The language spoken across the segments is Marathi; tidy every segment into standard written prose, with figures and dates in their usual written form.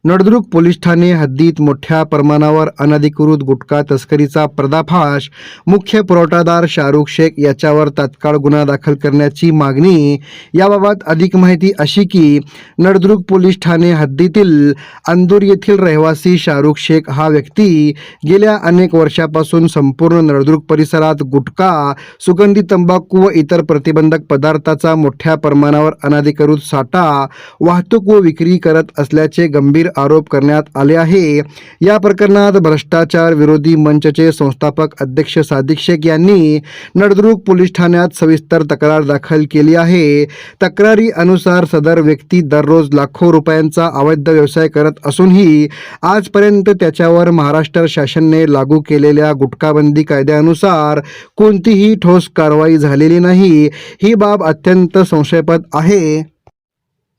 नळदुर्ग पोलीस ठाणे हद्दीत मोठ्या प्रमाणावर अनधिकृत गुटखा तस्करीचा पर्दाफाश. मुख्य पुरवठादार शाहरुख शेख याच्यावर तात्काळ गुन्हा दाखल करण्याची मागणी. याबाबत अधिक माहिती अशी की नळदुर्ग पोलीस ठाणे हद्दीतील अंदूर येथील रहिवासी शाहरुख शेख हा व्यक्ती गेल्या अनेक वर्षापासून संपूर्ण नळदुर्ग परिसरात गुटखा, सुगंधी तंबाखू व इतर प्रतिबंधक पदार्थाचा मोठ्या प्रमाणावर अनधिकृत साठा, वाहतूक व विक्री करत असल्याचे गंभीर आरोप करण्यात आले आहे. या प्रकरणात भ्रष्टाचार विरोधी मंचचे संस्थापक अध्यक्ष सादिक शेख यांनी नळदुर्ग पोलीस ठाण्यात सविस्तर तक्रार दाखल केली आहे. तक्रारी अनुसार सदर व्यक्ती दररोज लाखो रुपयांचा अवैध व्यवसाय करत असूनही आजपर्यंत त्याच्यावर महाराष्ट्र शासनाने लागू केलेल्या गुटखाबंदी कायद्यानुसार कोणतीही ठोस कारवाई झालेली नाही. ही बाब अत्यंत संशयास्पद आहे.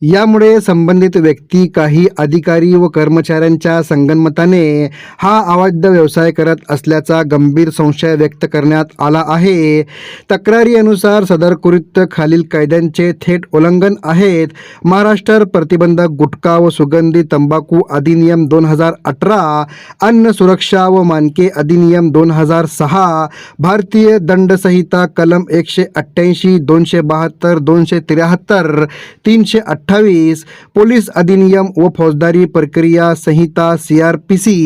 यामुळे संबंधित व्यक्ती काही अधिकारी व कर्मचाऱ्यांच्या संगनमताने हा अवैध व्यवसाय करत असल्याचा गंभीर संशय व्यक्त करण्यात आला आहे. तक्रारीनुसार सदर कृत्य खालील कायद्यांचे थेट उल्लंघन आहेत. महाराष्ट्र प्रतिबंधक गुटखा व सुगंधी तंबाखू अधिनियम 2018, अन्न सुरक्षा व मानके अधिनियम 2006, भारतीय दंड संहिता कलम 188, 272, 273, 328, पोलीस अधिनियम व फौजदारी प्रक्रिया संहिता CRPC.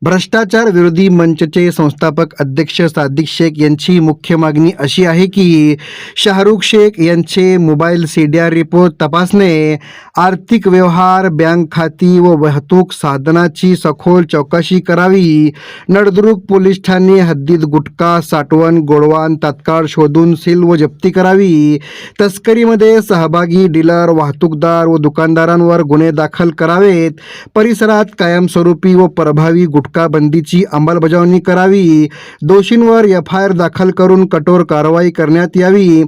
भ्रष्टाचार विरोधी मंचचे संस्थापक अध्यक्ष सादिक शेख यांची मुख्य मागणी अशी आहे की शाहरुख शेख यांचे मोबाईल CDR रिपोर्ट तपासणे, आर्थिक व्यवहार, बँक खाती व वाहतूक साधनाची सखोल चौकशी करावी. नळदुर्ग पोलीस ठाणे हद्दीत गुटखा साठवण, गोडवान तात्काळ शोधून सील व जप्ती करावी. तस्करीमध्ये सहभागी डीलर, वाहतूकदार व दुकानदारांवर गुन्हे दाखल करावेत. परिसरात कायमस्वरूपी व प्रभावी गुटखा बंदीची अंमलबजावणी करावी. दोषींवर FIR दाखल करून कठोर कारवाई करण्यात यावी.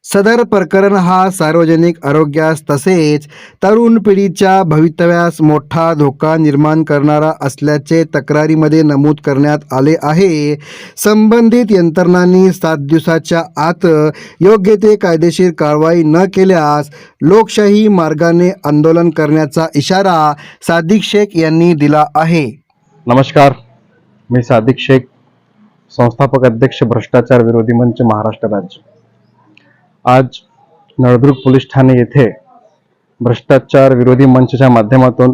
सदर प्रकरण हा सार्वजनिक आरोग्यास तसेच तरुण पिढीच्या भवितव्यास मोठा धोका निर्माण करणारा असल्याचे तक्रारीमध्ये नमूद करण्यात आले आहे. संबंधित यंत्रणांनी 7 दिवसाच्या आत योग्य ते कायदेशीर कारवाई न केल्यास लोकशाही मार्गाने आंदोलन करण्याचा इशारा सादिक शेख यांनी दिला आहे. नमस्कार, मी सादिक शेख, संस्थापक अध्यक्ष भ्रष्टाचार विरोधी मंच महाराष्ट्र राज्य. आज नळदुर्ग पोलीस ठाणे येथे भ्रष्टाचार विरोधी मंचच्या माध्यमातून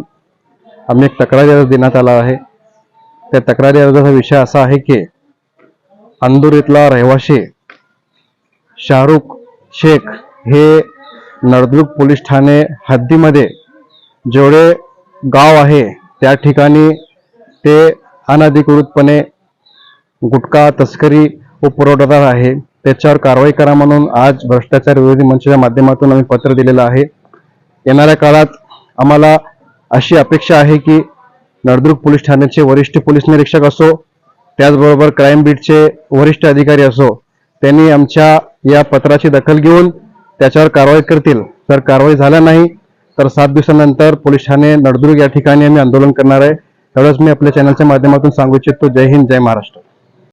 आम्ही एक तक्रारी अर्ज देण्यात आला आहे. त्या तक्रारी अर्जाचा विषय असा आहे की अंदूर इथला रहिवासी शाहरुख शेख हे नळदुर्ग पोलीस ठाणे हद्दीमध्ये जेवढे गाव आहे त्या ठिकाणी ते अनधिकृतपणे गुटखा तस्करी व पुरवठादार आहे. त्याच्यावर कारवाई करा म्हणून आज भ्रष्टाचार विरोधी मंचच्या माध्यमातून आम्ही पत्र दिलेलं आहे. येणाऱ्या काळात आम्हाला अशी अपेक्षा आहे की नळदुर्ग पोलीस ठाण्याचे वरिष्ठ पोलीस निरीक्षक असो, त्याचबरोबर क्राईम बीटचे वरिष्ठ अधिकारी असो, त्यांनी आमच्या या पत्राची दखल घेऊन त्याच्यावर कारवाई करतील. जर कारवाई झाला नाही तर 7 दिवसानंतर पोलीस ठाणे नळदुर्ग या ठिकाणी आम्ही आंदोलन करणार आहे. एवढंच मी आपल्या चॅनलच्या माध्यमातून सांगू इच्छितो. जय हिंद, जय महाराष्ट्र.